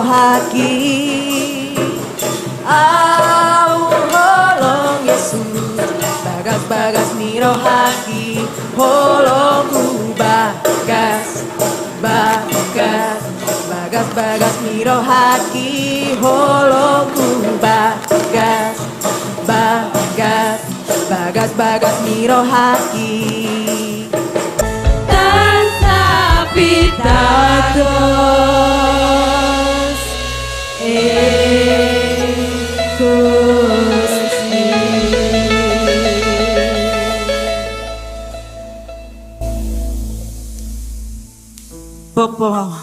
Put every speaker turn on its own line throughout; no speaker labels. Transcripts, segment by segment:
haki au holong Yesus bagas miro haki holongku bagas miro haki holongku bagas miro haki tanpa pitados
Bapak,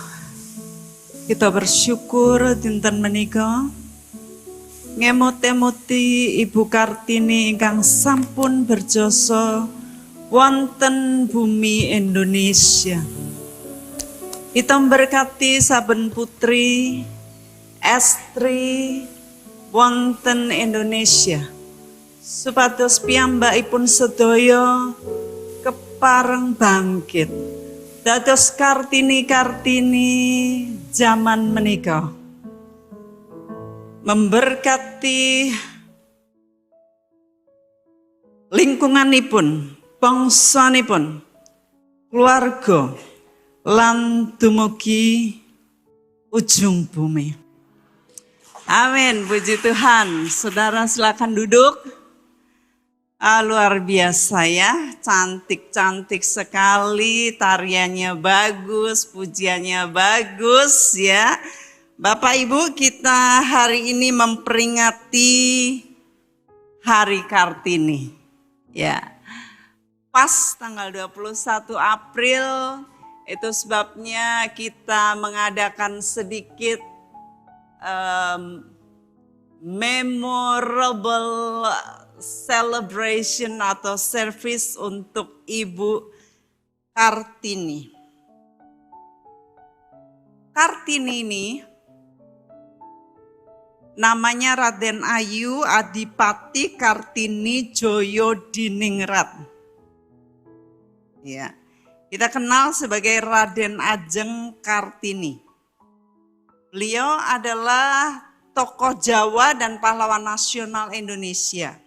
kita bersyukur dinten menika ngemot-emoti Ibu Kartini ingkang sampun berjasa wonten bumi Indonesia. Kita memberkati saben putri, estri wonten Indonesia supados piyambakipun sedaya kepareng bangkit dados Kartini-Kartini zaman menika. Memberkati lingkunganipun, bangsanipun, keluarga, lan dumugi ujung bumi. Amin, puji Tuhan. Saudara silakan duduk. Luar biasa ya, cantik-cantik sekali, tariannya bagus, pujiannya bagus ya. Bapak Ibu, kita hari ini memperingati Hari Kartini. Ya. Pas tanggal 21 April itu sebabnya kita mengadakan sedikit memorable celebration atau service untuk Ibu Kartini. Kartini ini namanya Raden Ayu Adipati Kartini Joyodiningrat. Ya, kita kenal sebagai Raden Ajeng Kartini. Beliau adalah tokoh Jawa dan pahlawan nasional Indonesia.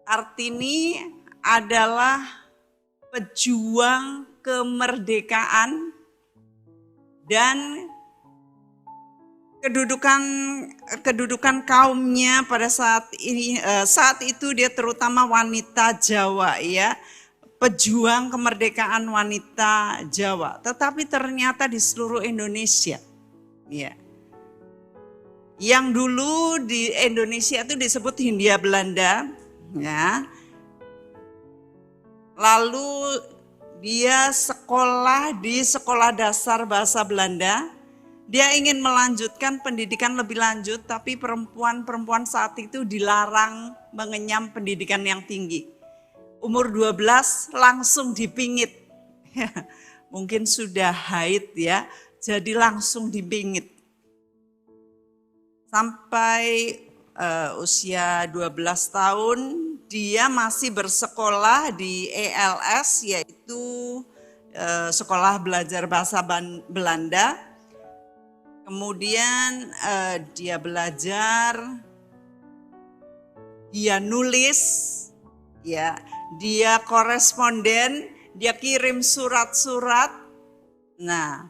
Kartini adalah pejuang kemerdekaan dan kedudukan kaumnya pada saat itu dia terutama wanita Jawa ya, pejuang kemerdekaan wanita Jawa, tetapi ternyata di seluruh Indonesia ya. Yang dulu di Indonesia itu disebut Hindia Belanda ya. Lalu dia sekolah di sekolah dasar bahasa Belanda. Dia ingin melanjutkan pendidikan lebih lanjut, tapi perempuan saat itu dilarang mengenyam pendidikan yang tinggi. Umur 12 langsung dipingit. Mungkin sudah haid ya, jadi langsung dipingit. Sampai usia 12 tahun dia masih bersekolah di ELS, yaitu Sekolah Belajar Bahasa Belanda. Kemudian dia belajar, dia nulis, ya, dia koresponden, dia kirim surat-surat. Nah,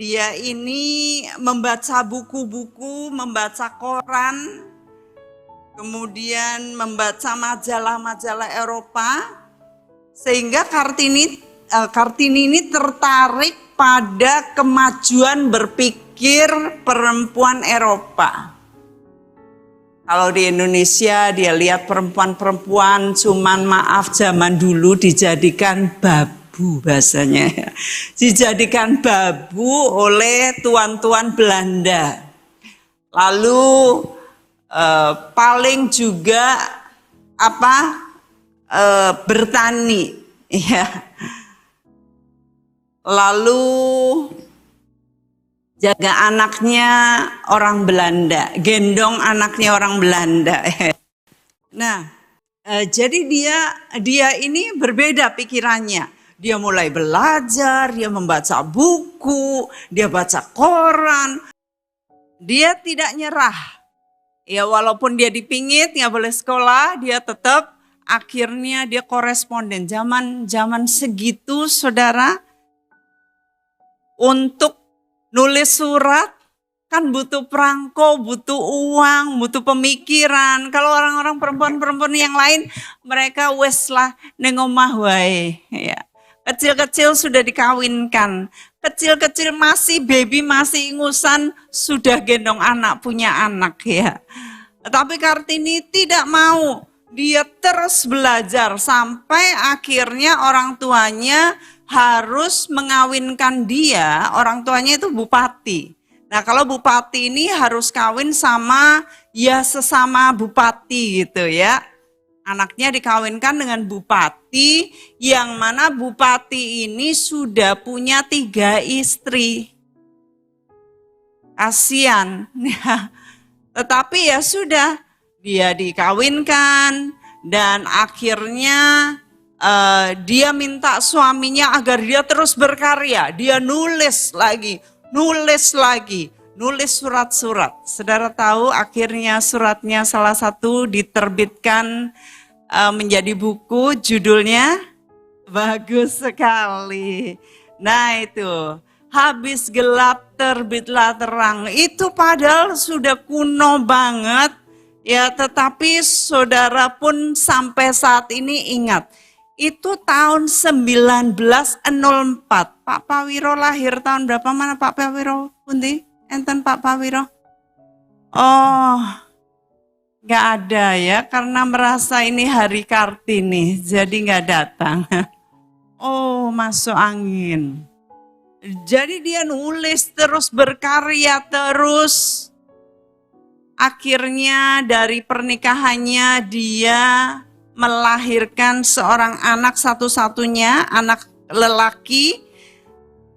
dia ini membaca buku-buku, membaca koran, kemudian membaca majalah-majalah Eropa, sehingga Kartini ini tertarik pada kemajuan berpikir perempuan Eropa. Kalau di Indonesia dia lihat perempuan-perempuan cuman maaf zaman dulu dijadikan babu bahasanya ya. Dijadikan babu oleh tuan-tuan Belanda. Lalu paling juga bertani ya. Lalu jaga anaknya orang Belanda, gendong anaknya orang Belanda. Nah, jadi dia ini berbeda pikirannya. Dia mulai belajar, dia membaca buku, dia baca koran. dia tidak nyerah. Ya walaupun dia dipingit, nggak boleh sekolah, dia tetap akhirnya dia koresponden. Zaman segitu saudara, untuk nulis surat kan butuh perangko, butuh uang, butuh pemikiran. Kalau orang-orang perempuan-perempuan yang lain, mereka wes lah neng omah wae. Ya. Kecil-kecil sudah dikawinkan, kecil-kecil masih baby, masih ingusan, sudah gendong anak, punya anak ya. Tapi Kartini tidak mau, dia terus belajar sampai akhirnya orang tuanya harus mengawinkan dia, orang tuanya itu bupati. Nah kalau bupati ini harus kawin sama ya sesama bupati gitu ya. Anaknya dikawinkan dengan bupati yang mana bupati ini sudah punya 3 istri. Kasian. Tetapi ya sudah, dia dikawinkan dan akhirnya dia minta suaminya agar dia terus berkarya. Dia nulis surat-surat. Saudara tahu akhirnya suratnya salah satu diterbitkan menjadi buku, judulnya bagus sekali. Nah itu, habis gelap terbitlah terang. Itu padahal sudah kuno banget ya, tetapi saudara pun sampai saat ini ingat. Itu tahun 1904. Pak Pawiro lahir tahun berapa? Mana Pak Pawiro? Pundi? Enten Pak Pawiro? Oh, nggak ada ya, karena merasa ini hari Kartini, jadi nggak datang. Oh, masuk angin. Jadi dia nulis terus, berkarya terus. Akhirnya dari pernikahannya dia melahirkan seorang anak satu-satunya, anak lelaki.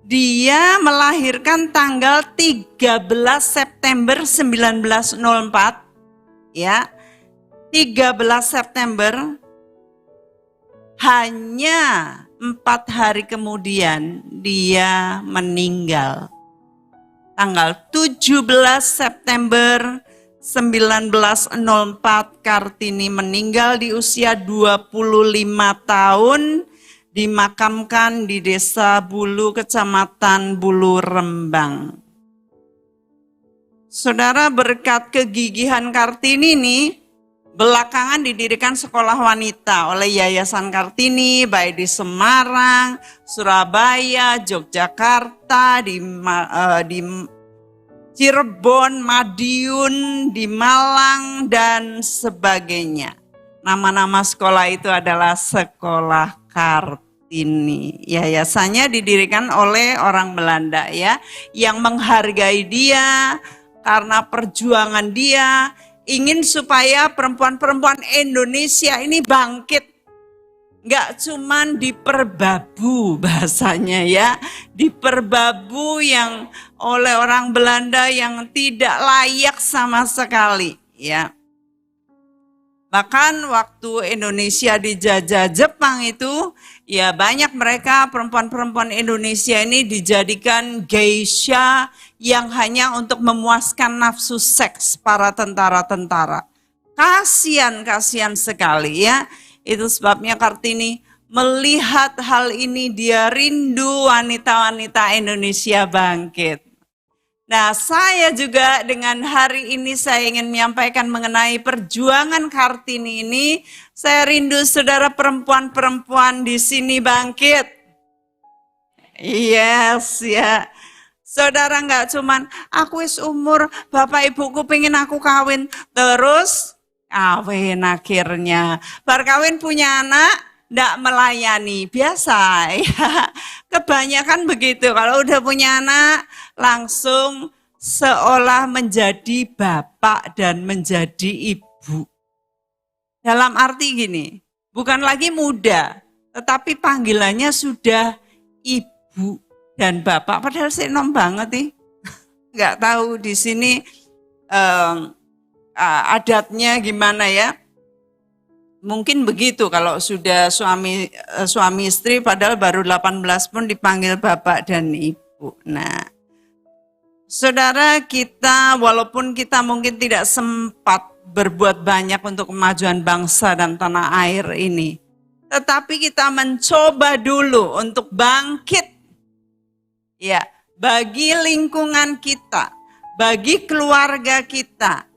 Dia melahirkan tanggal 13 September 1904. Ya, 13 September. Hanya 4 hari kemudian dia meninggal. Tanggal 17 September 1904 Kartini meninggal di usia 25 tahun, dimakamkan di Desa Bulu, Kecamatan Bulu Rembang. Saudara, berkat kegigihan Kartini ini, belakangan didirikan sekolah wanita oleh Yayasan Kartini, baik di Semarang, Surabaya, Yogyakarta, di Cirebon, Madiun, di Malang, dan sebagainya. Nama-nama sekolah itu adalah Sekolah Kartini. Yayasannya didirikan oleh orang Belanda ya, yang menghargai dia karena perjuangan dia, ingin supaya perempuan-perempuan Indonesia ini bangkit. Enggak cuman diperbabu bahasanya ya, diperbabu yang oleh orang Belanda yang tidak layak sama sekali ya. Bahkan waktu Indonesia dijajah Jepang itu, ya banyak mereka perempuan-perempuan Indonesia ini dijadikan geisha yang hanya untuk memuaskan nafsu seks para tentara-tentara. Kasian sekali ya. Itu sebabnya Kartini melihat hal ini, dia rindu wanita-wanita Indonesia bangkit. Nah, saya juga dengan hari ini saya ingin menyampaikan mengenai perjuangan Kartini ini. Saya rindu saudara perempuan-perempuan di sini bangkit. Yes, ya. Saudara nggak cuman aku wis umur, bapak ibuku pengen aku kawin, terus kawin akhirnya. Bar kawin punya anak, nggak melayani, biasa ya. Kebanyakan begitu, kalau udah punya anak langsung seolah menjadi bapak dan menjadi ibu. Dalam arti gini, bukan lagi muda, tetapi panggilannya sudah ibu dan bapak. Padahal saya nom banget nih, nggak tahu di sini adatnya gimana ya. Mungkin begitu kalau sudah suami istri padahal baru 18 pun dipanggil bapak dan ibu. Nah, Saudara, kita walaupun kita mungkin tidak sempat berbuat banyak untuk kemajuan bangsa dan tanah air ini, tetapi kita mencoba dulu untuk bangkit. Ya, bagi lingkungan kita, bagi keluarga kita.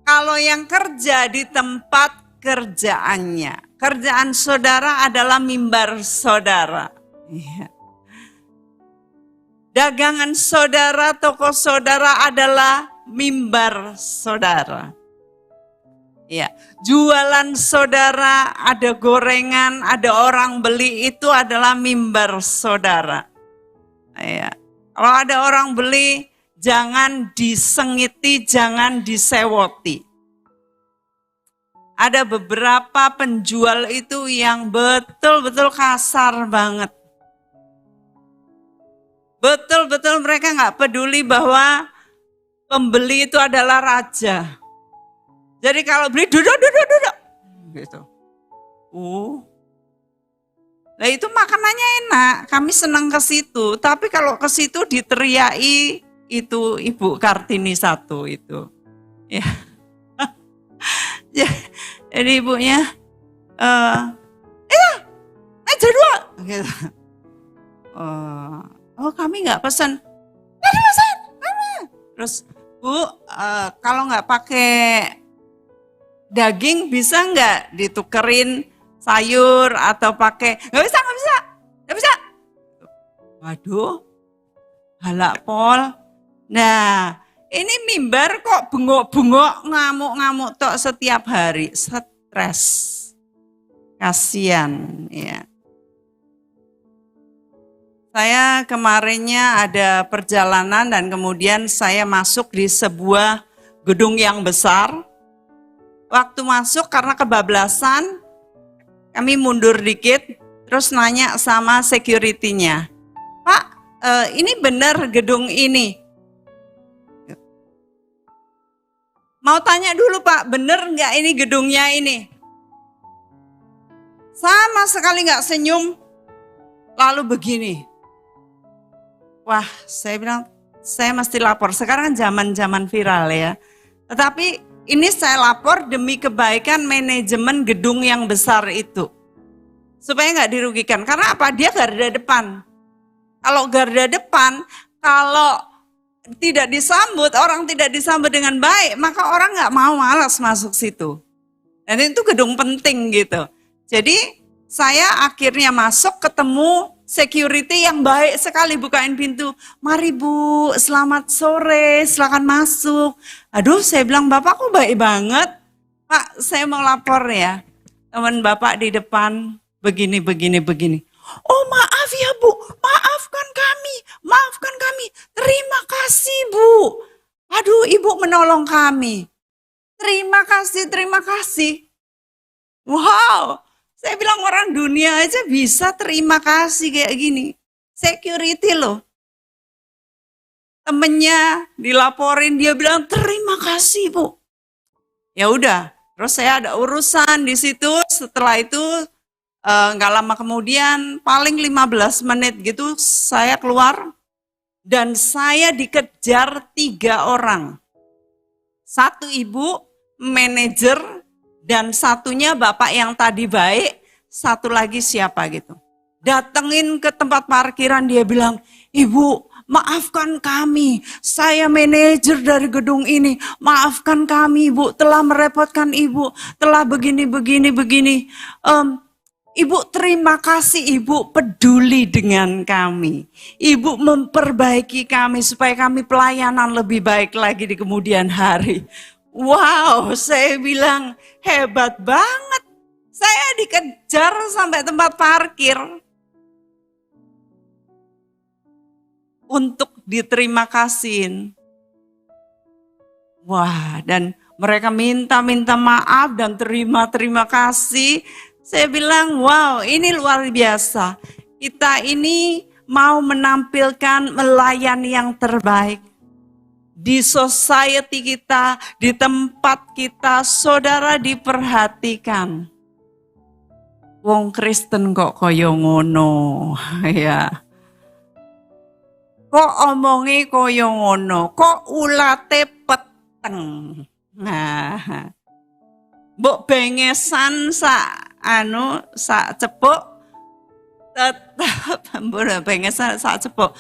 Kalau yang kerja di tempat kerjaannya, kerjaan saudara adalah mimbar saudara. Ya. Dagangan saudara, toko saudara adalah mimbar saudara. Ya, jualan saudara, ada gorengan, ada orang beli, itu adalah mimbar saudara. Ya. Kalau ada orang beli, jangan disengiti, jangan disewoti. Ada beberapa penjual itu yang betul-betul kasar banget. Betul-betul mereka nggak peduli bahwa pembeli itu adalah raja. Jadi kalau beli duduk. Gitu. Nah itu makanannya enak, kami senang ke situ. Tapi kalau ke situ diteriaki itu Ibu Kartini satu itu. Ya. Jadi ibunya, meja dua. Gitu. Oh kami nggak pesan. Nggak dipesan. Terus Bu, kalau nggak pakai daging bisa nggak ditukerin sayur atau pakai? Nggak bisa. Waduh, halak pol. Nah, ini mimbar kok bengok-bengok, ngamuk-ngamuk tok setiap hari, stres, kasihan, ya. Saya kemarinnya ada perjalanan dan kemudian saya masuk di sebuah gedung yang besar. Waktu masuk karena kebablasan, kami mundur dikit, terus nanya sama security-nya, Pak, ini benar gedung ini? Mau tanya dulu Pak, benar nggak ini gedungnya ini? Sama sekali nggak senyum, lalu begini. Wah, saya bilang, saya mesti lapor. Sekarang kan zaman-zaman viral ya. Tetapi ini saya lapor demi kebaikan manajemen gedung yang besar itu. Supaya nggak dirugikan. Karena apa? Dia garda depan. Kalau garda depan, kalau tidak disambut, orang tidak disambut dengan baik, maka orang nggak mau, malas masuk situ. Dan itu gedung penting gitu. Jadi saya akhirnya masuk ketemu security yang baik sekali, bukain pintu. Mari Bu, selamat sore, silakan masuk. Aduh, saya bilang, Bapak kok baik banget? Pak, saya mau lapor ya. Teman Bapak di depan begini. Oh maaf ya Bu, maafkan kami. Terima kasih Bu. Aduh, Ibu menolong kami. Terima kasih. Wow. Saya bilang orang dunia aja bisa terima kasih kayak gini. Security loh. Temennya dilaporin, dia bilang terima kasih Bu. Ya udah, terus saya ada urusan di situ. Setelah itu nggak lama kemudian, paling 15 menit gitu saya keluar dan saya dikejar 3 orang. 1 ibu, manajer, dan satunya bapak yang tadi baik, 1 lagi siapa gitu. Datengin ke tempat parkiran, dia bilang, Ibu maafkan kami, saya manajer dari gedung ini, maafkan kami Ibu, telah merepotkan Ibu, telah begini. Ibu terima kasih, Ibu peduli dengan kami. Ibu memperbaiki kami supaya kami pelayanan lebih baik lagi di kemudian hari. Wow, saya bilang hebat banget. Saya dikejar sampai tempat parkir untuk diterima kasihin. Wah, dan mereka minta maaf dan terima kasih. Saya bilang, wow, ini luar biasa. Kita ini mau menampilkan melayani yang terbaik. Di society kita, di tempat kita, saudara diperhatikan. Wong Kristen kok koyo ngono, ya. Kok omonge kaya ngono? Kok ulate peteng? Nah, mbok bengesan sak cepuk tetep mbok bengesan sak cepuk.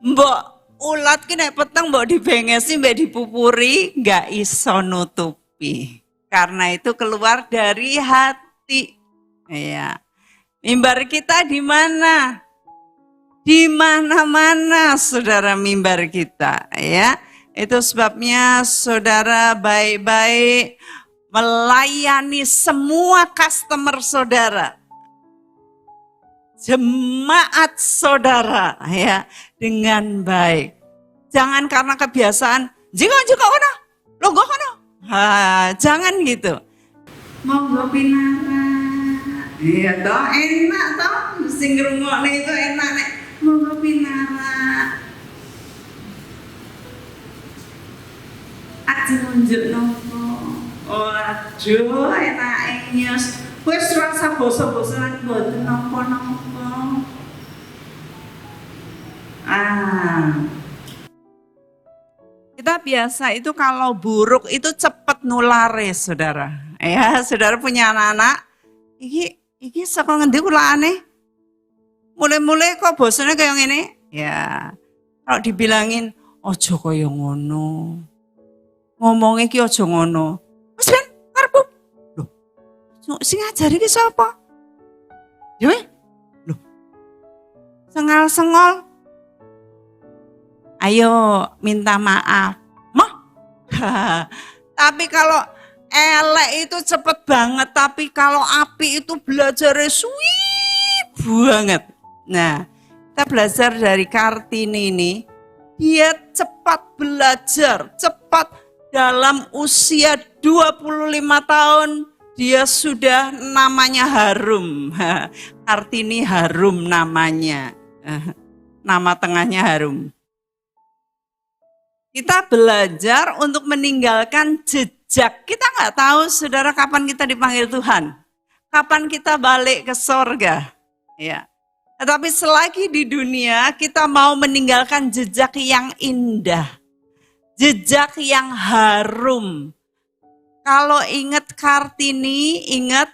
Mbok ulat ki nek peteng mbok dibengesi mbek dipupuri nggak iso nutupi. Karena itu keluar dari hati. Ya. Mimbar kita di mana? Di mana-mana saudara mimbar kita ya. Itu sebabnya saudara baik-baik melayani semua customer saudara. Jemaat saudara ya dengan baik. Jangan karena kebiasaan, jika kono, logo kono. Jangan gitu. Monggo pinara. Iya toh enak toh, sing ngrungokne itu enak nek monggo pinara. Aja nunjuk nopo. Waduh, enake nyos. Wis rasa boso-bosoan mboten napa-napa. Kita biasa itu kalau buruk itu cepat nulare, saudara. Ya, saudara punya anak-anak, iki saka ngendi kulane? Mulai-mulai kok bosone kaya ngene? Ya. Kalau dibilangin ojo kaya ngono. Ngomongnya ki aja ngono. Wis ben karepku. Loh. Sing ngajari ki sapa? Ya weh. Loh. Sengal-sengol. Ayo minta maaf. Mah. Tapi kalau elek itu cepet banget, tapi kalau api itu belajarnya suwi banget. Nah, kita belajar dari Kartini ini, dia cepat belajar, cepat dalam usia 25 tahun dia sudah namanya harum. Kartini harum namanya. Nama tengahnya harum. Kita belajar untuk meninggalkan jejak. Kita nggak tahu saudara kapan kita dipanggil Tuhan. Kapan kita balik ke sorga. Ya. Tetapi selagi di dunia kita mau meninggalkan jejak yang indah. Jejak yang harum. Kalau ingat Kartini, ingat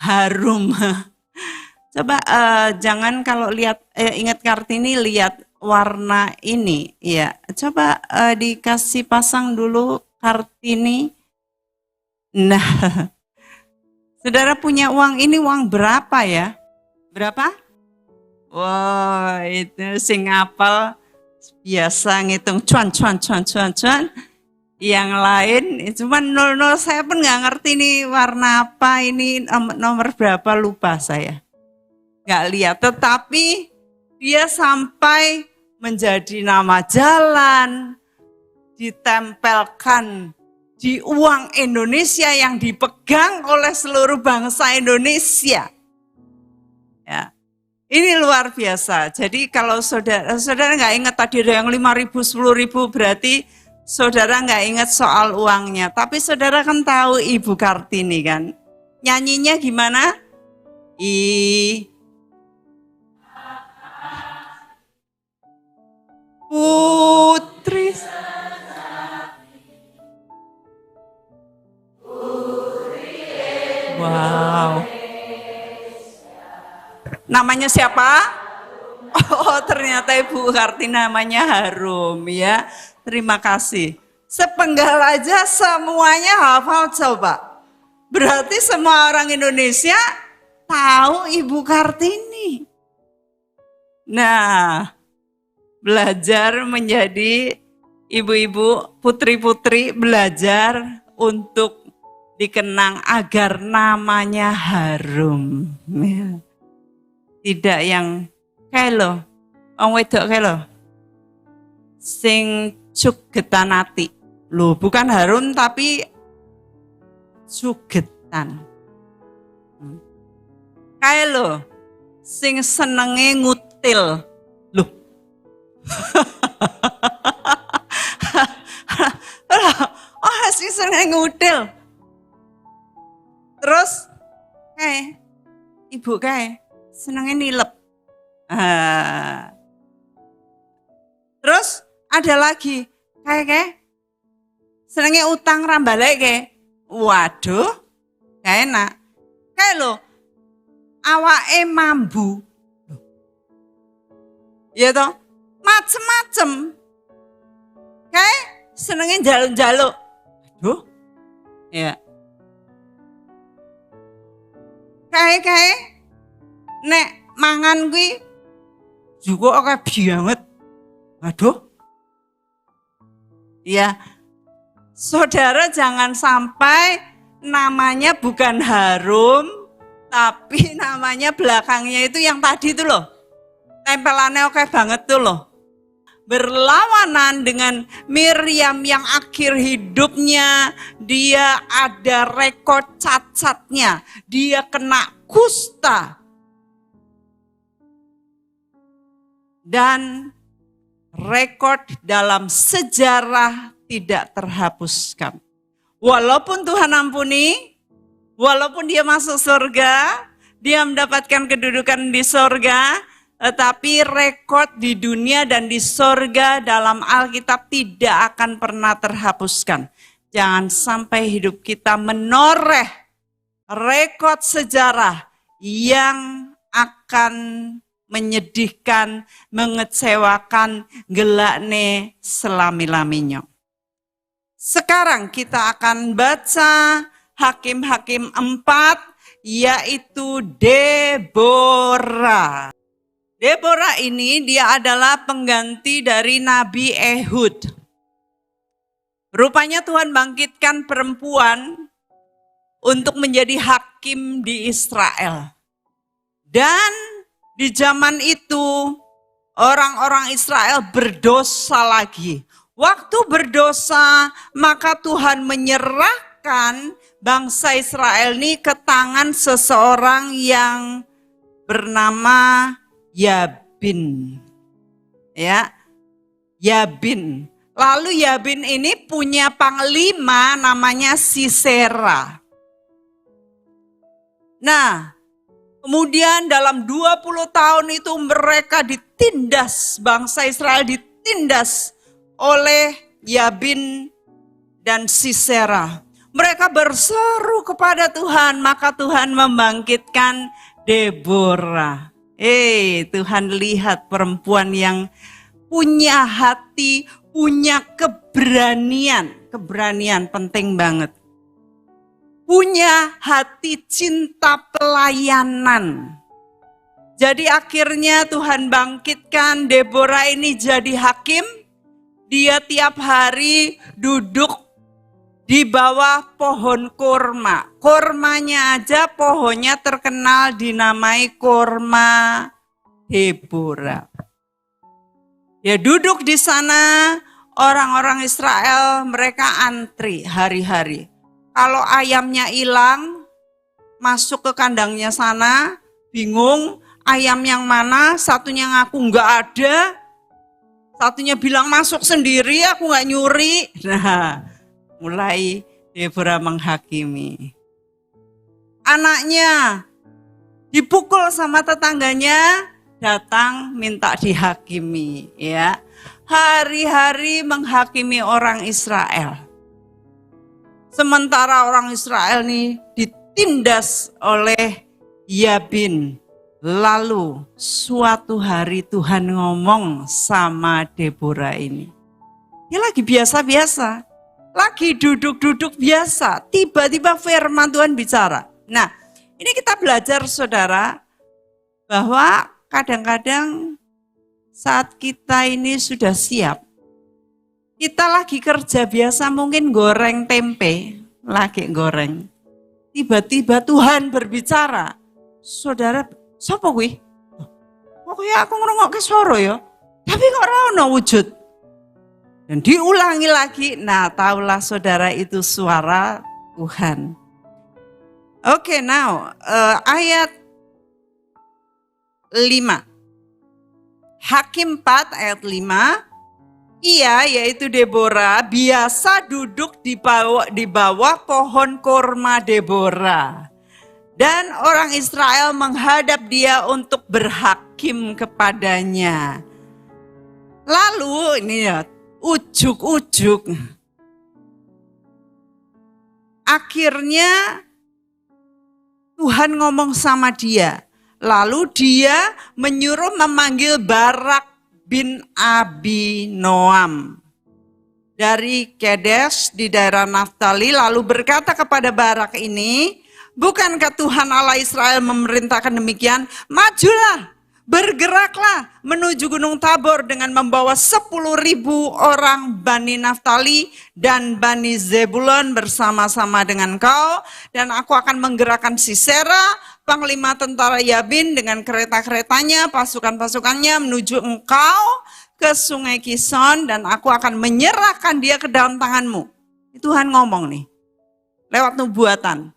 harum. Coba jangan kalau lihat ingat Kartini, lihat warna ini. Ya, coba dikasih pasang dulu Kartini. Nah, saudara punya uang ini uang berapa ya? Berapa? Wah, itu sing apal biasa ngitung cuan. Yang lain cuman 00, saya pun nggak ngerti nih warna apa, ini nomor berapa lupa saya. Nggak lihat, tetapi dia sampai menjadi nama jalan, ditempelkan di uang Indonesia yang dipegang oleh seluruh bangsa Indonesia. Ya. Ini luar biasa. Jadi kalau saudara nggak ingat tadi ada yang 5.000, 10.000 berarti saudara nggak ingat soal uangnya. Tapi saudara kan tahu Ibu Kartini kan. Nyanyinya gimana? Putri. Wow. Namanya siapa? Oh, ternyata Ibu Kartini namanya harum ya. Terima kasih. Sepenggal aja semuanya hafal coba. Berarti semua orang Indonesia tahu Ibu Kartini. Nah, belajar menjadi ibu-ibu, putri-putri, belajar untuk dikenang agar namanya harum. Ya. Tidak yang kayak lo, orang wedok kayak lo, sing sugetan ati. Loh, bukan harum tapi sugetan. Kayak lo, sing senenge ngutil. Loh. Oh, sing senenge ngutil. Terus, kayak ibu kayak senengnya nilep. ada lagi. Kayak senengnya utang rambale kayak. Waduh, gak enak. Kayak lo, awake mambu. Ya toh, macem-macem. Kayak senengnya jaluk-jaluk. Aduh, ya. Kayak nek mangan kuwi juga oke banget. Aduh. Ya. Saudara jangan sampai namanya bukan harum, tapi namanya belakangnya itu yang tadi itu loh. Tempelannya oke banget tuh loh. Berlawanan dengan Miriam yang akhir hidupnya dia ada rekod cacatnya. Dia kena kusta. Dan rekod dalam sejarah tidak terhapuskan. Walaupun Tuhan ampuni, walaupun dia masuk surga, dia mendapatkan kedudukan di surga, tetapi rekod di dunia dan di surga dalam Alkitab tidak akan pernah terhapuskan. Jangan sampai hidup kita menoreh rekod sejarah yang akan menyedihkan, mengecewakan, gelakne selami-laminya. Sekarang kita akan baca Hakim-Hakim 4, yaitu Deborah. Deborah ini dia adalah pengganti dari Nabi Ehud. Rupanya Tuhan bangkitkan perempuan untuk menjadi hakim di Israel. Dan di zaman itu orang-orang Israel berdosa lagi. Waktu berdosa maka Tuhan menyerahkan bangsa Israel ini ke tangan seseorang yang bernama Yabin. Ya, Yabin. Lalu Yabin ini punya panglima namanya Sisera. Nah, kemudian dalam 20 tahun itu mereka ditindas, bangsa Israel ditindas oleh Yabin dan Sisera. Mereka berseru kepada Tuhan, maka Tuhan membangkitkan Deborah. Tuhan lihat perempuan yang punya hati, punya keberanian. Keberanian penting banget. Punya hati cinta pelayanan. Jadi akhirnya Tuhan bangkitkan Deborah ini jadi hakim. Dia tiap hari duduk di bawah pohon kurma. Kurmanya aja pohonnya terkenal dinamai kurma Deborah. Ya duduk di sana orang-orang Israel mereka antri hari-hari. Kalau ayamnya hilang masuk ke kandangnya sana bingung ayam yang mana, satunya ngaku nggak ada. Satunya bilang masuk sendiri, aku nggak nyuri. Nah, mulai Deborah menghakimi. Anaknya dipukul sama tetangganya, datang minta dihakimi. Ya, hari-hari menghakimi orang Israel. Sementara orang Israel nih ditindas oleh Yabin. Lalu suatu hari Tuhan ngomong sama Deborah ini. Dia lagi biasa-biasa. Lagi duduk-duduk biasa. Tiba-tiba firman Tuhan bicara. Nah ini kita belajar saudara. Bahwa kadang-kadang saat kita ini sudah siap. Kita lagi kerja biasa mungkin goreng tempe. Lagi goreng. Tiba-tiba Tuhan berbicara. Saudara, sapa kuwi? Pokoknya aku ngrungokke swara ya. Tapi kok ora ono wujud. Dan diulangi lagi. Nah, taulah saudara itu suara Tuhan. Oke, now ayat 5. Hakim 4 ayat 5. Ia yaitu Deborah biasa duduk di bawah pohon kurma Deborah. Dan orang Israel menghadap dia untuk berhakim kepadanya. Lalu ini ya, ujuk-ujuk. Akhirnya Tuhan ngomong sama dia. Lalu dia menyuruh memanggil Barak bin Abinoam dari Kedes di daerah Naftali, lalu berkata kepada Barak ini, bukankah Tuhan Allah Israel memerintahkan demikian? Majulah, bergeraklah menuju Gunung Tabor dengan membawa 10.000 orang Bani Naftali dan Bani Zebulon bersama-sama dengan kau. Dan aku akan menggerakkan Sisera, panglima tentara Yabin dengan kereta-keretanya, pasukan-pasukannya menuju engkau ke sungai Kison. Dan aku akan menyerahkan dia ke dalam tanganmu. Tuhan ngomong nih, lewat nubuatan.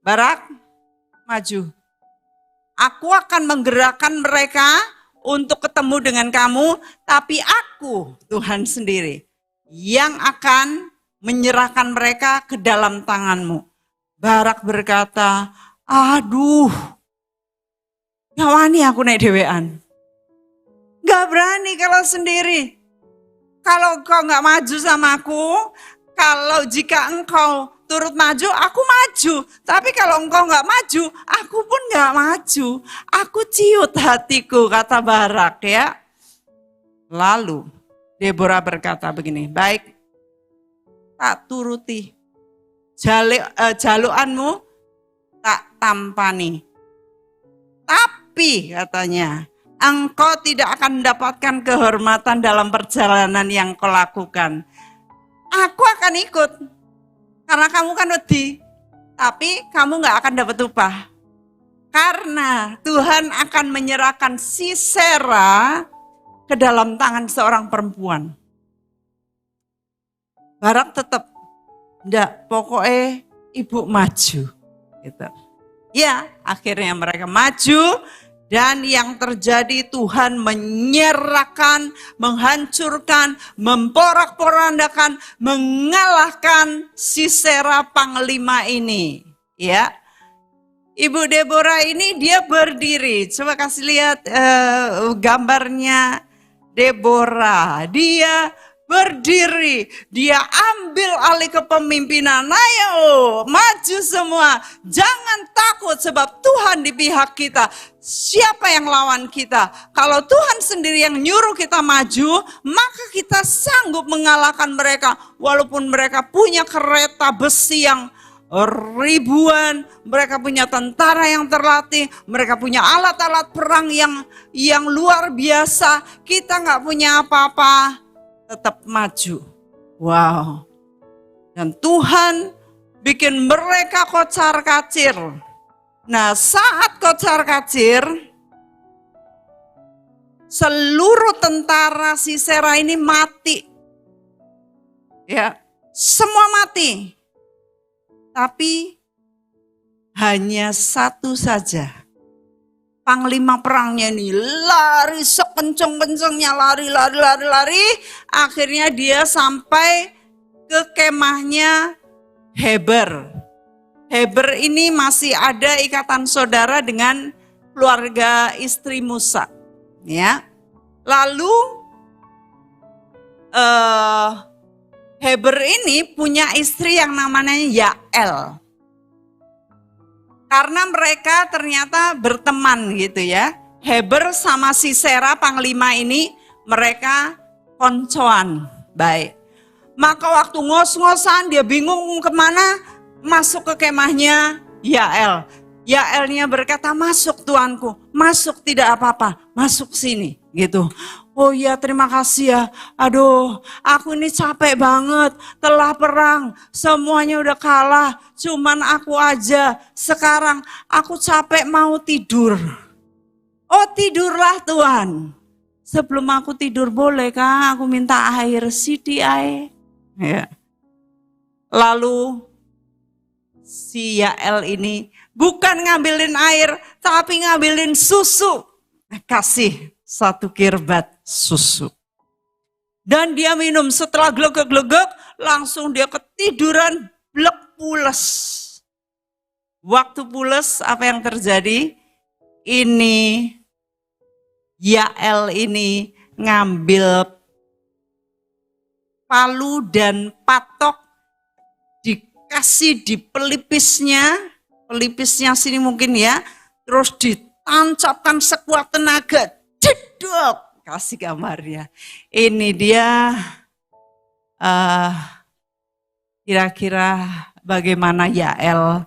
Barak, maju. Aku akan menggerakkan mereka untuk ketemu dengan kamu, tapi aku, Tuhan sendiri, yang akan menyerahkan mereka ke dalam tanganmu. Barak berkata, aduh, gak wani aku naik dewean. Gak berani kalau sendiri. Kalau engkau gak maju sama aku, kalau jika engkau turut maju, aku maju. Tapi kalau engkau gak maju, aku pun gak maju. Aku ciut hatiku, kata Barak ya. Lalu Deborah berkata begini, baik, tak turuti. Jaluanmu tak tampani. Tapi katanya, engkau tidak akan mendapatkan kehormatan dalam perjalanan yang kau lakukan. Aku akan ikut. Karena kamu kan wedi, tapi kamu gak akan dapat upah. Karena Tuhan akan menyerahkan Sisera ke dalam tangan seorang perempuan. Barak tetap, enggak, pokoknya ibu maju. Gitu. Ya, akhirnya mereka maju. Dan yang terjadi Tuhan menyerahkan, menghancurkan, memporak-porandakan, mengalahkan Sisera panglima ini. Ya, Ibu Deborah ini dia berdiri. Coba kasih lihat gambarnya Deborah. Dia berdiri, dia ambil alih kepemimpinan. Ayo, maju semua. Jangan takut sebab Tuhan di pihak kita. Siapa yang lawan kita? Kalau Tuhan sendiri yang nyuruh kita maju, maka kita sanggup mengalahkan mereka. Walaupun mereka punya kereta besi yang ribuan, mereka punya tentara yang terlatih, mereka punya alat-alat perang yang luar biasa. Kita nggak punya apa-apa, tetap maju. Wow. Dan Tuhan bikin mereka kocar-kacir. Nah, saat kocar-kacir, seluruh tentara Sisera ini mati. Ya, semua mati. Tapi hanya satu saja. Panglima perangnya ini lari sekencang-kencangnya, lari. Akhirnya dia sampai ke kemahnya Heber. Heber ini masih ada ikatan saudara dengan keluarga istri Musa. Ya. Lalu Heber ini punya istri yang namanya Yael. Karena mereka ternyata berteman gitu ya. Heber sama Sisera panglima ini mereka koncoan. Baik. Maka waktu ngos-ngosan dia bingung kemana, masuk ke kemahnya Yael. Yaelnya berkata, masuk tuanku, masuk tidak apa-apa, masuk sini gitu. Oh iya terima kasih ya, aduh aku ini capek banget, telah perang, semuanya udah kalah, cuman aku aja, sekarang aku capek mau tidur. Oh tidurlah Tuhan, sebelum aku tidur boleh kah aku minta air sidi air. Ya. Lalu si Yael ini bukan ngambilin air, tapi ngambilin susu. Kasih 1 kirbat susu. Dan dia minum, setelah glegek-glegek, langsung dia ketiduran, blek pules. Waktu pules, apa yang terjadi? Ini Yael ini ngambil palu dan patok, dikasih di pelipisnya sini mungkin ya, terus ditancapkan sekuat tenaga, jedok, kasih kamarnya. Ini dia kira-kira bagaimana Yael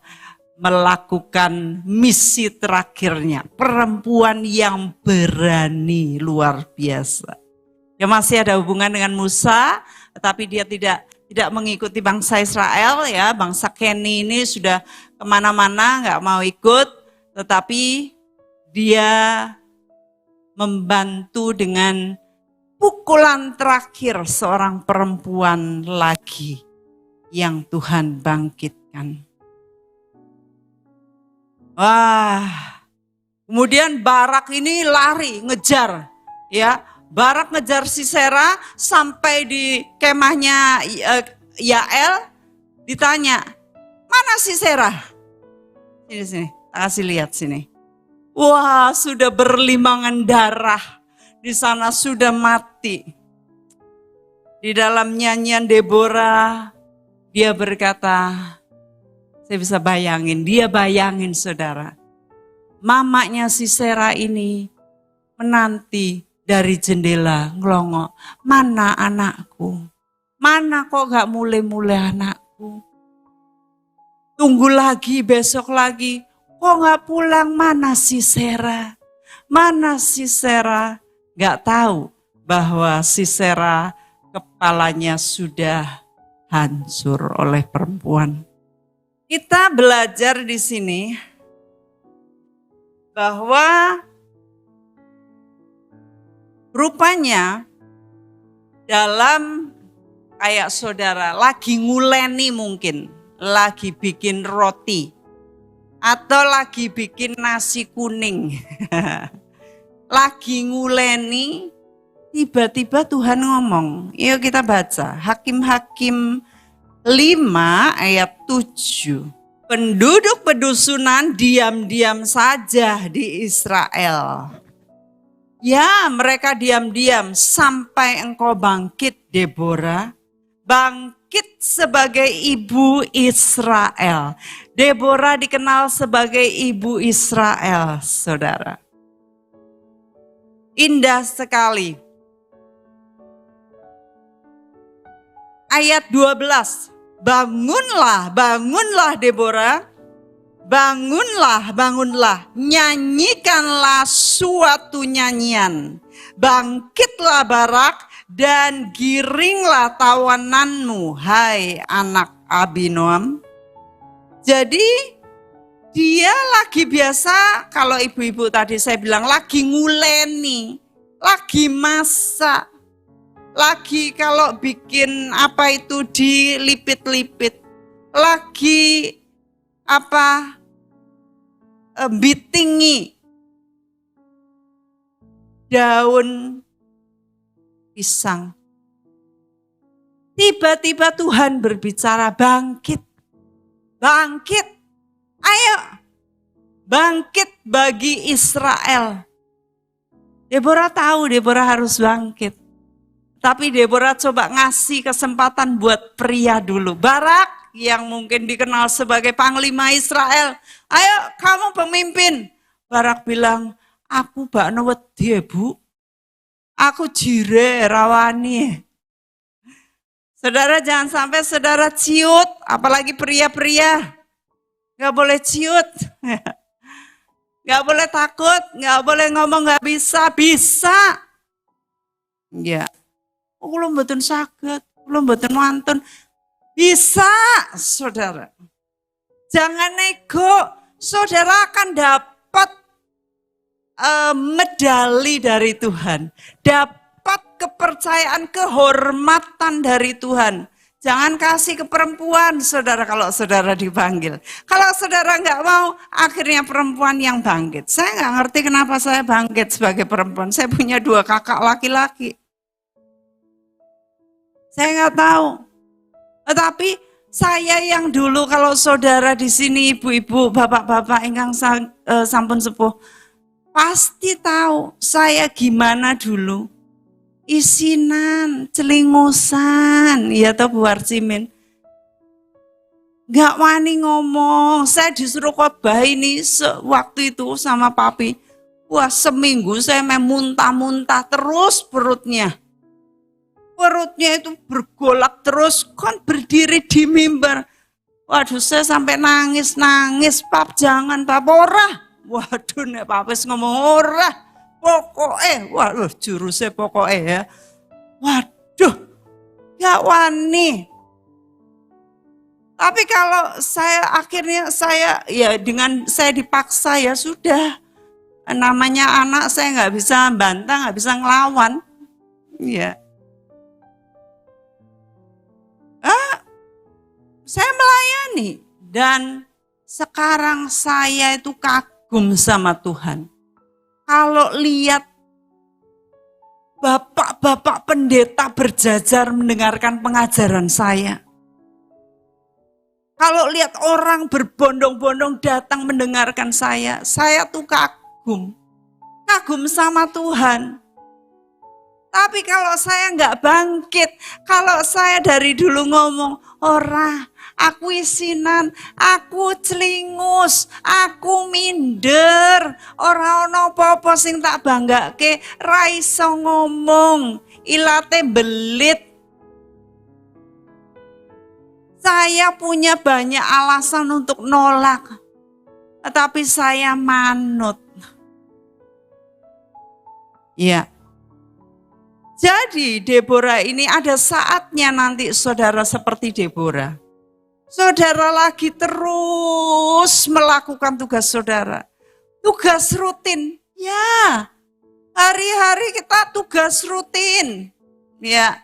melakukan misi terakhirnya. Perempuan yang berani luar biasa. Dia masih ada hubungan dengan Musa, tetapi dia tidak mengikuti bangsa Israel ya. Bangsa Keni ini sudah kemana-mana nggak mau ikut, tetapi dia membantu dengan pukulan terakhir seorang perempuan lagi yang Tuhan bangkitkan. Wah, kemudian Barak ini lari, ngejar, ya. Barak ngejar Sisera sampai di kemahnya Yael, ditanya, mana Sisera? Sini, kasih lihat sini. Wah, sudah berlimangan darah, di sana sudah mati. Di dalam nyanyian Deborah, dia berkata, saya bisa bayangin, dia bayangin saudara. Mamanya Sisera ini menanti dari jendela ngelongok. Mana anakku? Mana kok gak mulai-mulai anakku? Tunggu lagi, besok lagi. Kok gak pulang? Mana Sisera? Mana Sisera? Gak tahu bahwa Sisera kepalanya sudah hancur oleh perempuan. Kita belajar di sini bahwa rupanya dalam kayak saudara lagi nguleni mungkin, lagi bikin roti atau lagi bikin nasi kuning. Lagi nguleni, tiba-tiba Tuhan ngomong. Yuk kita baca Hakim-Hakim 5 ayat 7. Penduduk pedusunan diam-diam saja di Israel. Ya, mereka diam-diam sampai engkau bangkit, Deborah. Bangkit sebagai ibu Israel. Deborah dikenal sebagai ibu Israel, saudara. Indah sekali. Ayat 12. Bangunlah, bangunlah Deborah. Bangunlah, bangunlah. Nyanyikanlah suatu nyanyian. Bangkitlah Barak dan giringlah tawananmu, hai anak Abinoam. Jadi dia lagi biasa, kalau ibu-ibu tadi saya bilang lagi nguleni, lagi masak. Lagi kalau bikin apa itu dilipit-lipit, lagi apa bitingi daun pisang. Tiba-tiba Tuhan berbicara, bangkit, bangkit, ayo, bangkit bagi Israel. Deborah tahu Deborah harus bangkit. Tapi Deborah coba ngasih kesempatan buat pria dulu. Barak yang mungkin dikenal sebagai panglima Israel. Ayo kamu pemimpin. Barak bilang, aku bakno wedi bu. Aku jire rawani. Saudara jangan sampai saudara ciut. Apalagi pria-pria. Gak boleh ciut. Gak boleh takut. Gak boleh ngomong gak bisa. Bisa. Ya. Kula mboten saged, kula mboten wantun. Bisa, saudara. Jangan nego, saudara akan dapat medali dari Tuhan. Dapat kepercayaan, kehormatan dari Tuhan. Jangan kasih ke perempuan, saudara, kalau saudara dipanggil. Kalau saudara nggak mau, akhirnya perempuan yang bangkit. Saya nggak ngerti kenapa saya bangkit sebagai perempuan. Saya punya 2 kakak laki-laki. Saya nggak tahu. Tetapi saya yang dulu, kalau saudara di sini, ibu-ibu, bapak-bapak ingkang sampun sepuh, pasti tahu saya gimana dulu. isinan, celingusan, ya toh Bu Arsimin. Gak wani ngomong, saya disuruh khotbah ini waktu itu sama papi. Wah, seminggu saya muntah-muntah terus perutnya. Perutnya itu bergolak terus, kan berdiri di mimbar. Waduh, saya sampai nangis, Pap, jangan Pap, ora. Waduh, nek Papes ngomong ora. Pokoknya, waduh jurusnya pokoknya ya. Waduh, gak wani. Tapi kalau akhirnya dengan saya dipaksa ya sudah. Namanya anak saya nggak bisa bantah, nggak bisa ngelawan. Ya. Saya melayani dan sekarang saya itu kagum sama Tuhan. Kalau lihat bapak-bapak pendeta berjajar mendengarkan pengajaran saya. Kalau lihat orang berbondong-bondong datang mendengarkan saya tuh kagum. Kagum sama Tuhan. Tapi kalau saya nggak bangkit, kalau saya dari dulu ngomong, ora, aku isinan, aku celingus, aku minder, ora ono apa-apa sing tak banggake, ra iso ngomong, ilate belit. Saya punya banyak alasan untuk nolak, tetapi saya manut. Ya. Jadi Deborah ini ada saatnya nanti saudara seperti Deborah. Saudara lagi terus melakukan tugas saudara. Tugas rutin. Ya, hari-hari kita tugas rutin. Ya.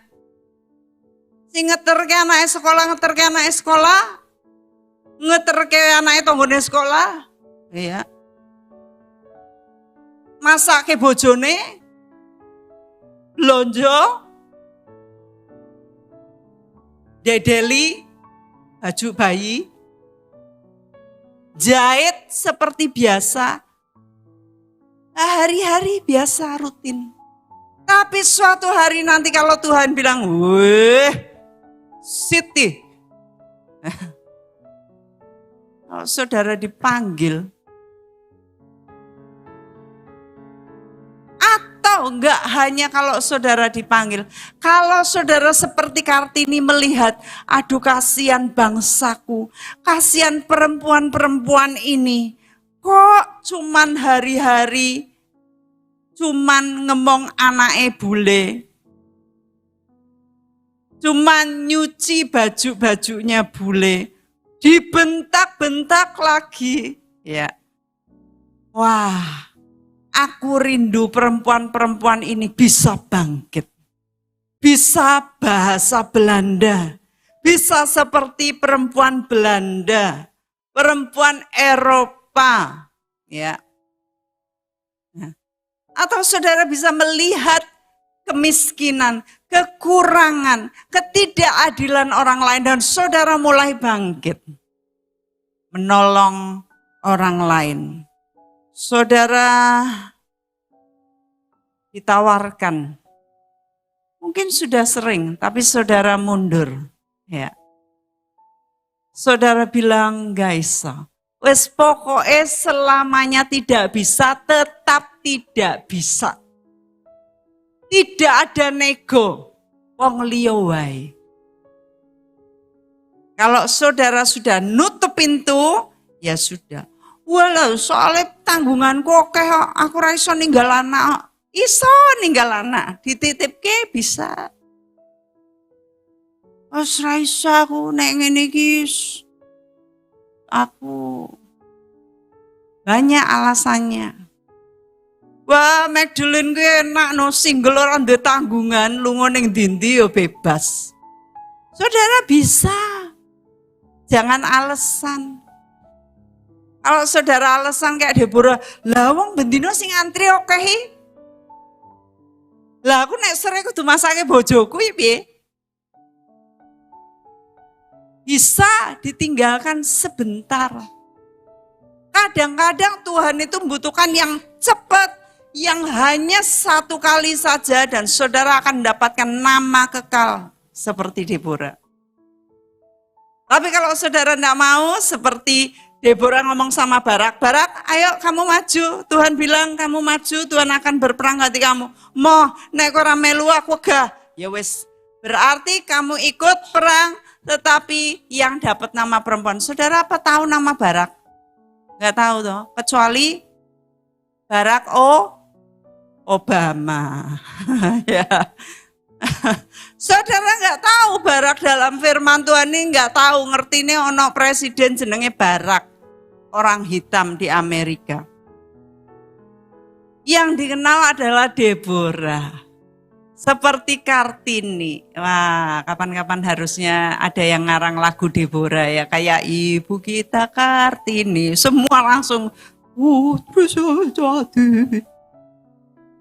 Si ngeterke anak sekolah, ngeterke anak tonggone sekolah. Ya. Masake bojone, lonjo, dedeli, baju bayi, jahit seperti biasa, hari-hari biasa rutin. Tapi suatu hari nanti kalau Tuhan bilang, weh, Siti, kalau saudara dipanggil, enggak hanya kalau saudara dipanggil. Kalau saudara seperti Kartini melihat, aduh kasihan bangsaku, kasihan perempuan-perempuan ini. Kok cuman hari-hari, cuman ngemong anake bule. Cuman nyuci baju-bajunya bule. Dibentak-bentak lagi. Ya. Wah. Aku rindu perempuan-perempuan ini bisa bangkit. Bisa bahasa Belanda. Bisa seperti perempuan Belanda. Perempuan Eropa. Ya. Atau saudara bisa melihat kemiskinan, kekurangan, ketidakadilan orang lain. Dan saudara mulai bangkit. Menolong orang lain. Saudara ditawarkan, mungkin sudah sering, tapi saudara mundur. Ya. Saudara bilang, guys, wes pokoknya selamanya tidak bisa, tetap tidak bisa. Tidak ada nego, wong liya wae. Kalau saudara sudah nutup pintu, ya sudah. Walau soalnya tanggunganku oke, aku ra iso ninggal anak. Iso ninggal anak, dititipke bisa. Wes ra iso aku nek ngene iki aku banyak alasannya. Wah, Magdalene ku enak no, single ora ndek tanggungan, lunga ning ndi yo bebas. Saudara bisa. Jangan alasan. Kalau saudara alasan kayak Deborah, lah wong bendino sing antri oke. Lah aku nek sore kudu masake bojoku ya piye? Bisa ditinggalkan sebentar. Kadang-kadang Tuhan itu membutuhkan yang cepat, yang hanya satu kali saja dan saudara akan mendapatkan nama kekal seperti Deborah. Tapi kalau saudara tidak mau seperti Deborah ngomong sama Barak, Barak ayo kamu maju, Tuhan bilang kamu maju, Tuhan akan berperang ganti kamu. Moh, nek ora melu aku gah. Ya wis, berarti kamu ikut perang, tetapi yang dapat nama perempuan. Saudara apa tahu nama Barak? Enggak tahu toh, kecuali Barack Obama. Ya. Saudara nggak tahu Barak dalam firman Tuhan ini nggak tahu ngerti ini ono presiden jenenge Barak, orang hitam di Amerika. Yang dikenal adalah Deborah. Seperti Kartini. Wah, kapan-kapan harusnya ada yang ngarang lagu Deborah ya, kayak ibu kita Kartini. Semua langsung terus jadi.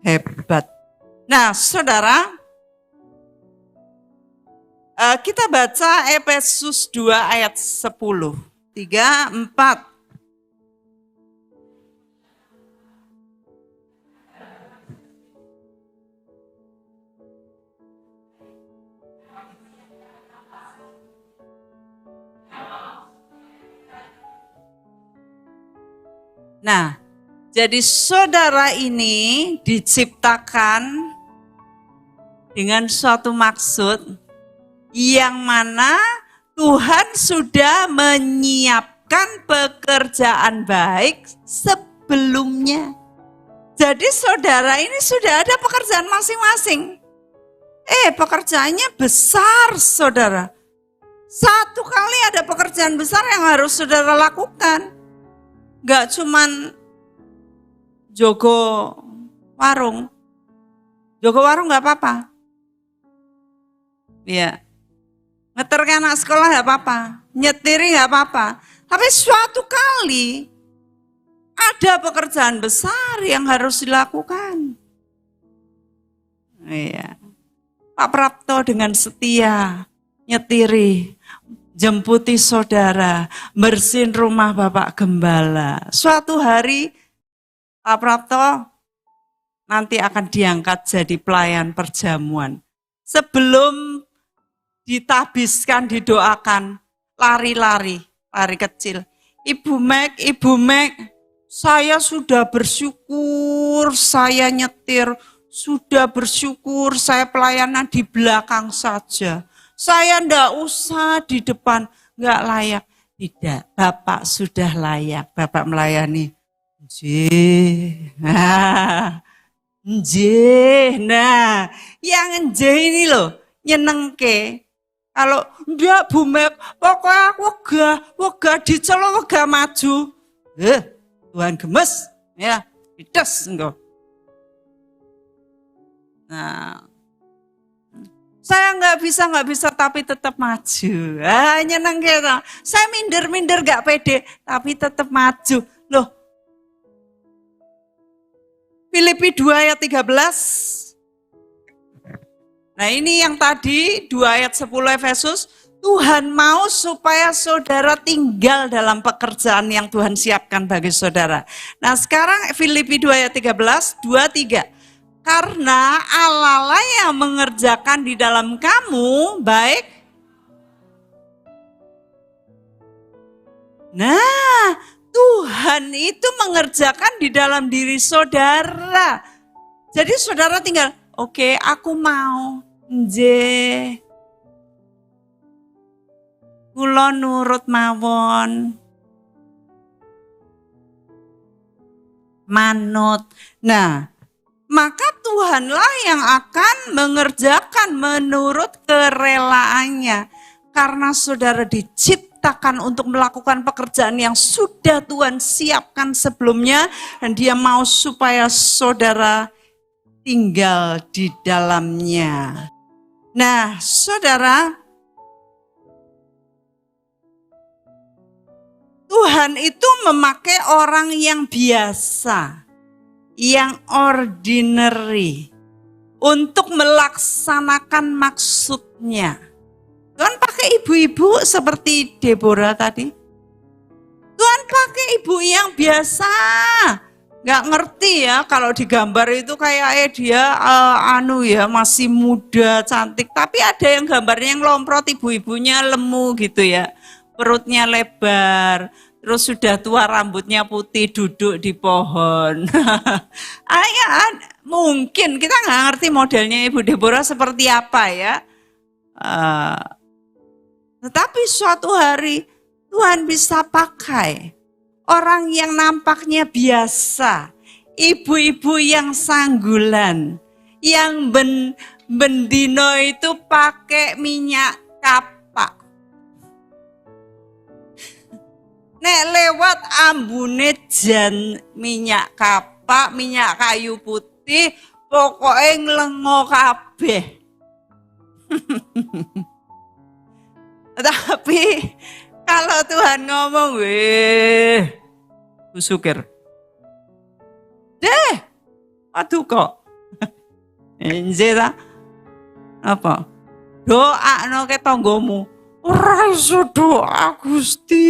Hebat. Nah, saudara, kita baca Efesus 2 ayat 10. 3, 4. Nah, jadi saudara ini diciptakan dengan suatu maksud yang mana Tuhan sudah menyiapkan pekerjaan baik sebelumnya. Jadi saudara ini sudah ada pekerjaan masing-masing. Pekerjaannya besar saudara. Satu kali ada pekerjaan besar yang harus saudara lakukan. Gak cuman jogo warung. Jogo warung gak apa-apa. Iya. Ngeterke anak sekolah gak apa-apa. Nyetiri gak apa-apa. Tapi suatu kali ada pekerjaan besar yang harus dilakukan. Iya. Pak Prapto dengan setia nyetiri, jemputi saudara, bersihin rumah Bapak Gembala. Suatu hari Pak Prapto nanti akan diangkat jadi pelayan perjamuan. Sebelum ditabiskan, didoakan, lari kecil. Ibu Mek, saya sudah bersyukur, saya nyetir, sudah bersyukur, saya pelayanan di belakang saja. Saya ndak usah di depan, nggak layak. Tidak, Bapak sudah layak, Bapak melayani. Nah, yang njeh ini loh, nyenengke. Kalau ndak Bu Mek, pokoknya aku wegah diceluk wegah maju. Tuhan gemes, ya, pides engko. Nah, saya nggak bisa tapi tetap maju. Nyeneng gitu. Saya minder nggak pede tapi tetap maju. Loh, Filipi 2 ayat 13. Nah ini yang tadi 2 ayat 10 Efesus. Tuhan mau supaya saudara tinggal dalam pekerjaan yang Tuhan siapkan bagi saudara. Nah sekarang Filipi 2 ayat 13, 2, 3. Karena Allah lah yang mengerjakan di dalam kamu baik. Nah, Tuhan itu mengerjakan di dalam diri saudara. Jadi saudara tinggal, oke, aku mau. Nggih. Kula nurut mawon. Manut. Nah, maka Tuhanlah yang akan mengerjakan menurut kerelaannya. Karena saudara diciptakan untuk melakukan pekerjaan yang sudah Tuhan siapkan sebelumnya. Dan dia mau supaya saudara tinggal di dalamnya. Nah, saudara, Tuhan itu memakai orang yang biasa, yang ordinary, untuk melaksanakan maksudnya. Tuhan pakai ibu-ibu seperti Deborah tadi. Tuhan pakai ibu yang biasa, nggak ngerti ya kalau digambar itu kayak dia masih muda, cantik. Tapi ada yang gambarnya yang lomprot, ibu-ibunya lemu gitu ya. Perutnya lebar, terus sudah tua rambutnya putih duduk di pohon. Mungkin kita nggak ngerti modelnya Ibu Deborah seperti apa ya. Tetapi suatu hari Tuhan bisa pakai orang yang nampaknya biasa, ibu-ibu yang sanggulan, yang bendino itu pakai minyak kapak. Nek lewat ambune jan minyak kapak, minyak kayu putih, pokoknya nglengo kabeh. Tapi kalau Tuhan ngomong, Sukir. Aduh kok. Enjera apa? Doakno ke tanggomu. Ora iso doa Gusti.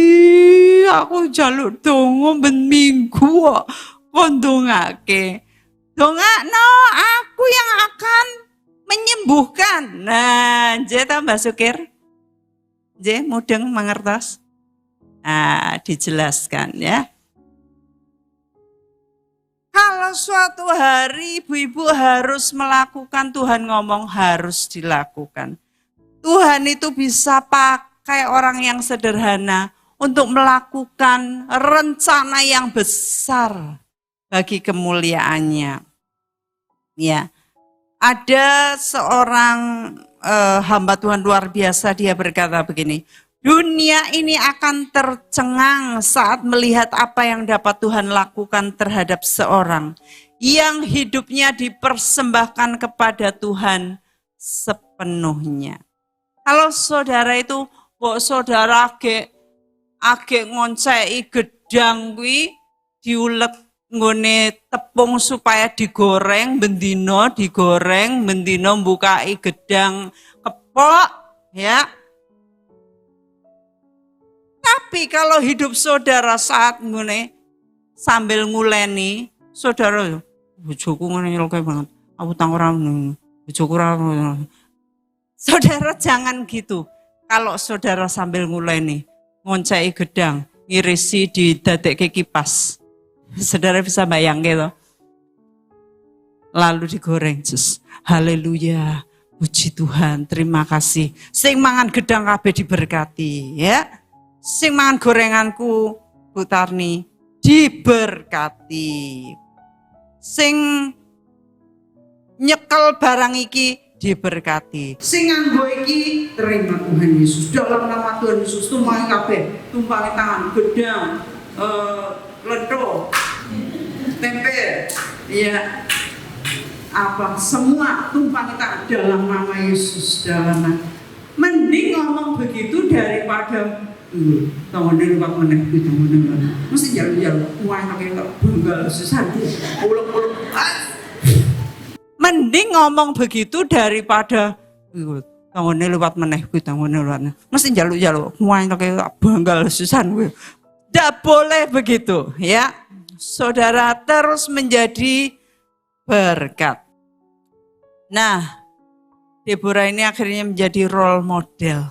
Aku njaluk donga ben minggu kok kon dongake. Dongakno aku yang akan menyembuhkan. Nah, nggih Mbak Sukir. Nggih, mudeng mangertos. Dijelaskan ya. Kalau suatu hari ibu-ibu harus melakukan, Tuhan ngomong harus dilakukan. Tuhan itu bisa pakai orang yang sederhana untuk melakukan rencana yang besar bagi kemuliaannya. Ya, ada seorang hamba Tuhan luar biasa, dia berkata begini, dunia ini akan tercengang saat melihat apa yang dapat Tuhan lakukan terhadap seorang yang hidupnya dipersembahkan kepada Tuhan sepenuhnya. Kalau saudara itu, saudara age ngoncei gedang kuwi diulet nggone tepung supaya digoreng bendino bukai gedang kepok ya. Tapi kalau hidup saudara saat ngene sambil nguleni, saudara bojoku ngene lho banget. Aku tang ora bojoku ora. Saudara jangan gitu. Kalau saudara sambil nguleni, ngoncai gedang, ngirisi didadekke kipas. Saudara bisa bayang gitu. Lalu digoreng, just haleluya, puji Tuhan, terima kasih. Sing mangan gedang kabeh diberkati, ya. Sing mangan gorenganku, Bu Tarni, diberkati. Sing nyekel barang iki diberkati. Sing nganggo iki terima Tuhan Yesus. Dalam nama Tuhan Yesus tumpangi kabeh, tumpangi tangan, gedang, lento, tempe, ya apa semua tumpangi tangan dalam nama Yesus, dalam nama. Mending ngomong begitu daripada tangan lupa meneh gitu mesti jalu-jalu wah pakai banggal susah uluk-uluk. Mending ngomong begitu daripada tangannya lewat meneh kuwi tangannya lewat mesti jalu-jalu wah pakai banggal susah kuwi. Tidak boleh begitu ya. Saudara terus menjadi berkat. Nah, Deborah ini akhirnya menjadi role model,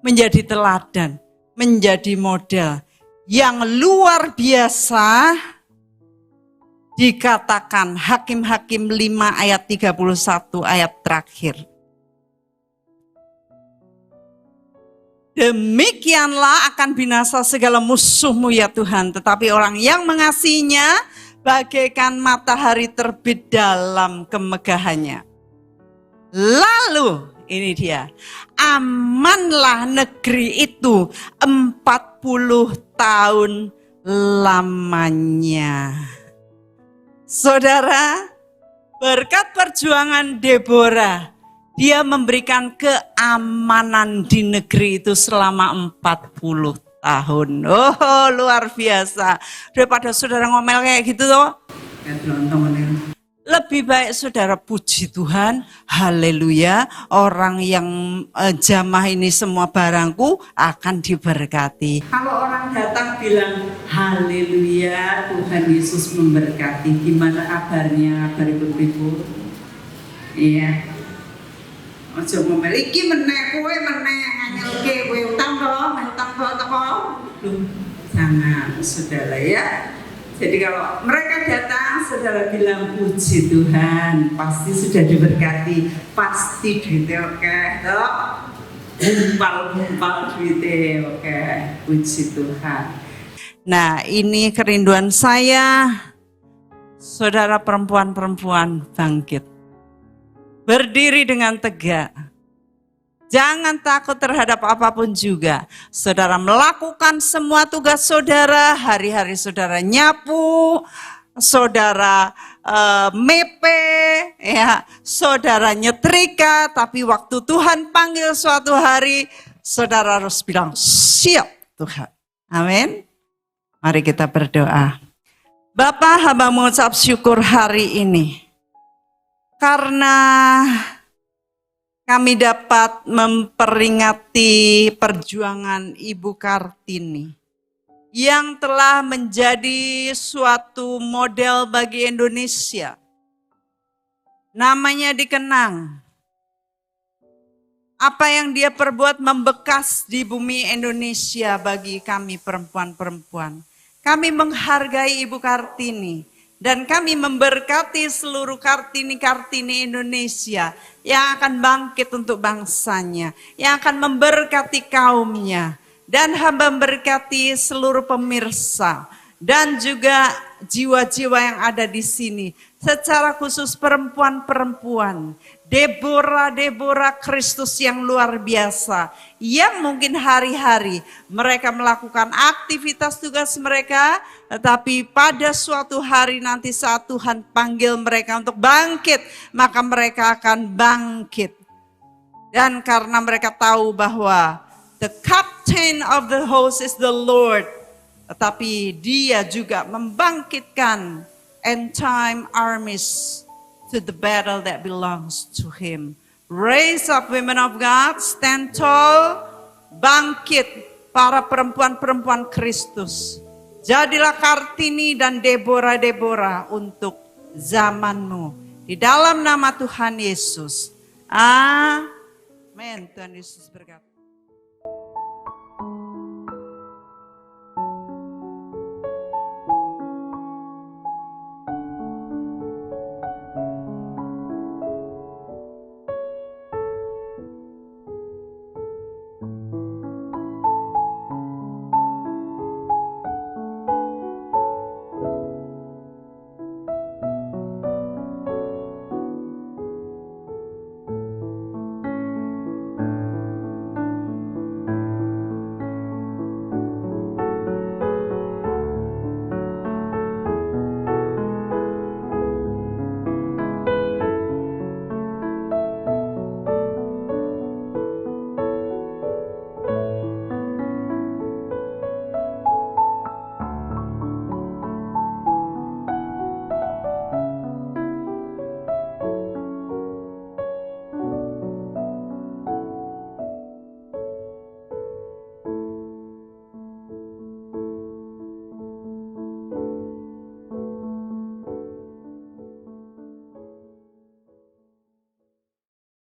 menjadi teladan, menjadi model yang luar biasa. Dikatakan Hakim-Hakim 5 ayat 31 ayat terakhir. Demikianlah akan binasa segala musuhmu ya Tuhan, tetapi orang yang mengasihinya bagaikan matahari terbit dalam kemegahannya. Lalu ini dia, amanlah negeri itu 40 tahun lamanya. Saudara, berkat perjuangan Deborah, dia memberikan keamanan di negeri itu selama 40 tahun. Luar biasa. Daripada saudara ngomel kayak gitu toh. Lebih baik saudara puji Tuhan, haleluya, orang yang jamah ini semua barangku akan diberkati. Kalau orang datang bilang haleluya, Tuhan Yesus memberkati, gimana kabarnya, kabar ibu-ibu? Iya. Ojo memiliki meneh kowe meneh nganyelke kowe utang toko. Jangan saudara ya. Jadi kalau mereka datang, saudara bilang puji Tuhan, pasti sudah diberkati, pasti duitnya oke, gumpal duitnya oke, puji Tuhan. Nah ini kerinduan saya, saudara perempuan-perempuan bangkit, berdiri dengan tegak. Jangan takut terhadap apapun juga. Saudara melakukan semua tugas saudara, hari-hari saudara nyapu, saudara mepe, ya, saudara nyetrika, tapi waktu Tuhan panggil suatu hari, saudara harus bilang, siap Tuhan. Amin. Mari kita berdoa. Bapa, hamba mengucap syukur hari ini. Karena kami dapat memperingati perjuangan Ibu Kartini yang telah menjadi suatu model bagi Indonesia. Namanya dikenang. Apa yang dia perbuat membekas di bumi Indonesia bagi kami perempuan-perempuan. Kami menghargai Ibu Kartini. Dan kami memberkati seluruh Kartini-Kartini Indonesia yang akan bangkit untuk bangsanya, yang akan memberkati kaumnya. Dan hamba memberkati seluruh pemirsa dan juga jiwa-jiwa yang ada di sini. Secara khusus perempuan-perempuan, Deborah Kristus yang luar biasa. Yang mungkin hari-hari mereka melakukan aktivitas tugas mereka. Tetapi pada suatu hari nanti saat Tuhan panggil mereka untuk bangkit. Maka mereka akan bangkit. Dan karena mereka tahu bahwa the captain of the host is the Lord. Tetapi dia juga membangkitkan end time armies to the battle that belongs to him. Raise up women of God, stand tall, bangkit para perempuan-perempuan Kristus. Jadilah Kartini dan Deborah untuk zamanmu. Di dalam nama Tuhan Yesus. Amin. Tuhan Yesus berkata.